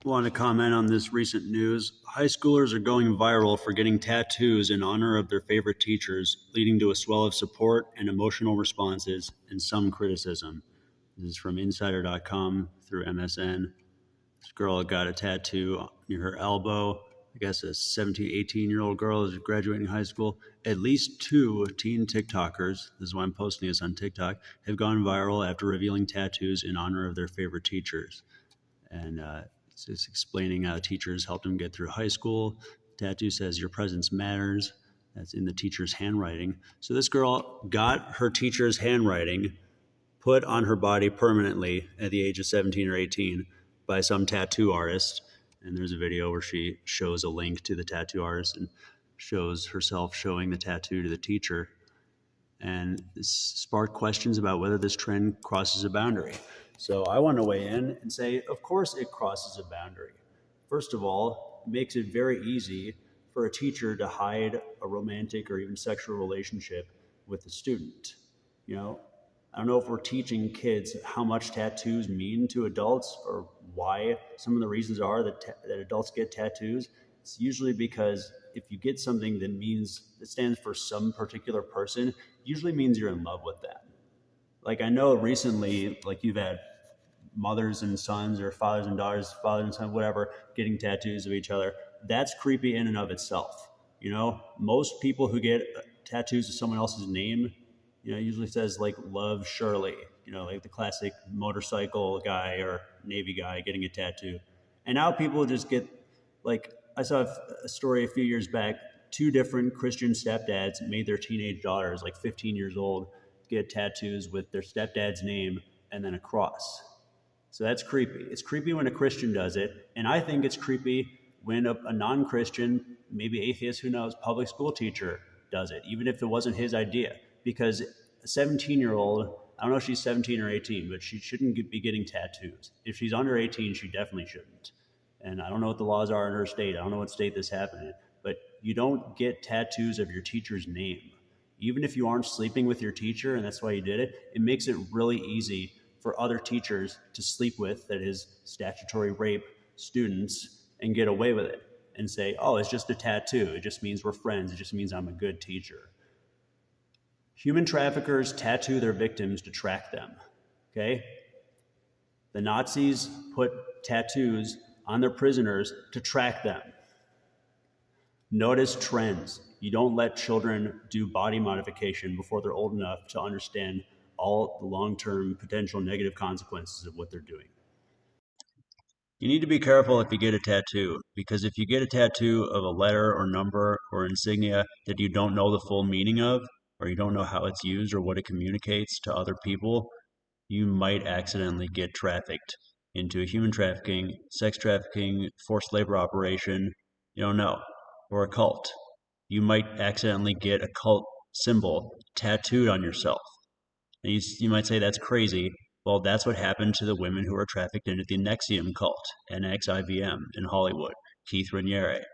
Want to comment on this recent news. High schoolers are going viral for getting tattoos in honor of their favorite teachers, leading to a swell of support and emotional responses and some criticism. This is from Insider.com through MSN. This girl got a tattoo near her elbow. I guess a 17, 18-year-old girl is graduating high school. At least two teen TikTokers, this is why I'm posting this on TikTok, have gone viral after revealing tattoos in honor of their favorite teachers. And it's just explaining how teachers helped them get through high school. Tattoo says, "Your presence matters." That's in the teacher's handwriting. So this girl got her teacher's handwriting put on her body permanently at the age of 17 or 18 by some tattoo artist. And there's a video where she shows a link to the tattoo artist and shows herself showing the tattoo to the teacher. And this sparked questions about whether this trend crosses a boundary. So I want to weigh in and say, of course it crosses a boundary. First of all, it makes it very easy for a teacher to hide a romantic or even sexual relationship with a student. I don't know if we're teaching kids how much tattoos mean to adults or why some of the reasons are that adults get tattoos. It's usually because if you get something that stands for some particular person, usually means you're in love with them. Like I know recently, like you've had mothers and sons or fathers and daughters, father and son, whatever, getting tattoos of each other. That's creepy in and of itself. Most people who get tattoos of someone else's name, usually says like "Love Shirley," like the classic motorcycle guy or Navy guy getting a tattoo. And now people just get like, I saw a story a few years back, two different Christian stepdads made their teenage daughters, like 15 years old, get tattoos with their stepdad's name and then a cross. So that's creepy. It's creepy when a Christian does it. And I think it's creepy when a non-Christian, maybe atheist, who knows, public school teacher does it, even if it wasn't his idea. Because a 17-year-old, I don't know if she's 17 or 18, but she shouldn't be getting tattoos. If she's under 18, she definitely shouldn't. And I don't know what the laws are in her state. I don't know what state this happened in. But you don't get tattoos of your teacher's name. Even if you aren't sleeping with your teacher and that's why you did it, it makes it really easy for other teachers to sleep with, that is statutory rape, students and get away with it and say, oh, it's just a tattoo. It just means we're friends. It just means I'm a good teacher. Human traffickers tattoo their victims to track them, okay? The Nazis put tattoos on their prisoners to track them. Notice trends. You don't let children do body modification before they're old enough to understand all the long-term potential negative consequences of what they're doing. You need to be careful if you get a tattoo, because if you get a tattoo of a letter or number or insignia that you don't know the full meaning of, or you don't know how it's used or what it communicates to other people, you might accidentally get trafficked into a human trafficking, sex trafficking, forced labor operation, you don't know, or a cult. You might accidentally get a cult symbol tattooed on yourself. And you might say that's crazy. Well, that's what happened to the women who were trafficked into the NXIVM cult, NXIVM in Hollywood, Keith Raniere.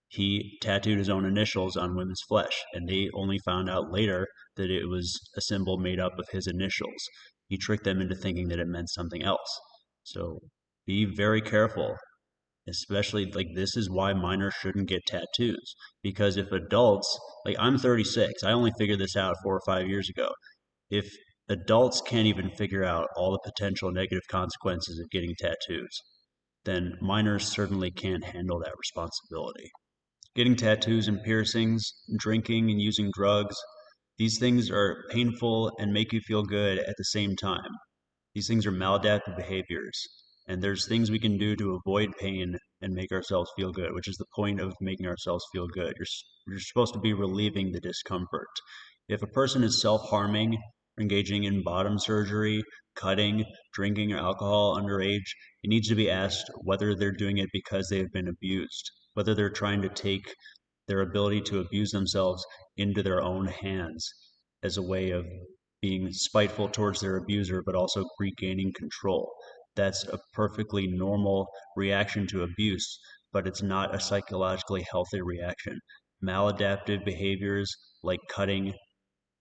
He tattooed his own initials on women's flesh, and they only found out later that it was a symbol made up of his initials. He tricked them into thinking that it meant something else. So be very careful, especially like this is why minors shouldn't get tattoos. Because if adults, like I'm 36, I only figured this out 4 or 5 years ago. If adults can't even figure out all the potential negative consequences of getting tattoos, then minors certainly can't handle that responsibility. Getting tattoos and piercings, drinking and using drugs, these things are painful and make you feel good at the same time. These things are maladaptive behaviors, and there's things we can do to avoid pain and make ourselves feel good, which is the point of making ourselves feel good. You're supposed to be relieving the discomfort. If a person is self-harming, engaging in bottom surgery, cutting, drinking alcohol underage, it needs to be asked whether they're doing it because they have been abused, whether they're trying to take their ability to abuse themselves into their own hands as a way of being spiteful towards their abuser, but also regaining control. That's a perfectly normal reaction to abuse, but it's not a psychologically healthy reaction. Maladaptive behaviors like cutting,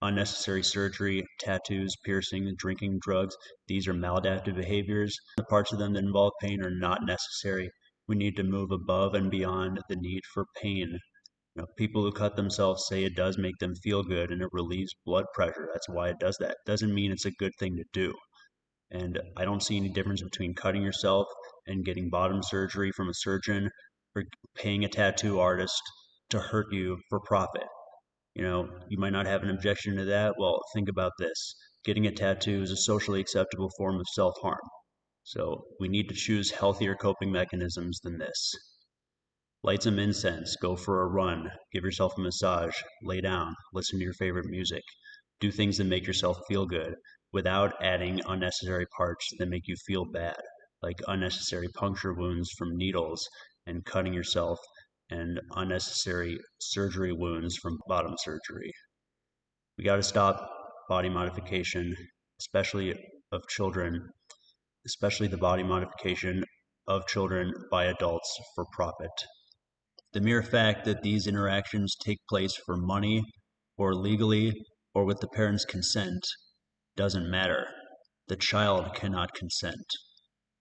unnecessary surgery, tattoos, piercing, drinking, drugs, these are maladaptive behaviors. The parts of them that involve pain are not necessary We need to move above and beyond the need for pain. People who cut themselves say it does make them feel good and it relieves blood pressure. That's why it does that. Doesn't mean it's a good thing to do. And I don't see any difference between cutting yourself and getting bottom surgery from a surgeon or paying a tattoo artist to hurt you for profit. You might not have an objection to that. Well, think about this. Getting a tattoo is a socially acceptable form of self-harm. So we need to choose healthier coping mechanisms than this. Light some incense, go for a run, give yourself a massage, lay down, listen to your favorite music. Do things that make yourself feel good without adding unnecessary parts that make you feel bad, like unnecessary puncture wounds from needles and cutting yourself, and unnecessary surgery wounds from bottom surgery. We got to stop body modification, especially of children, especially the body modification of children by adults for profit. The mere fact that these interactions take place for money or legally or with the parents' consent doesn't matter. The child cannot consent.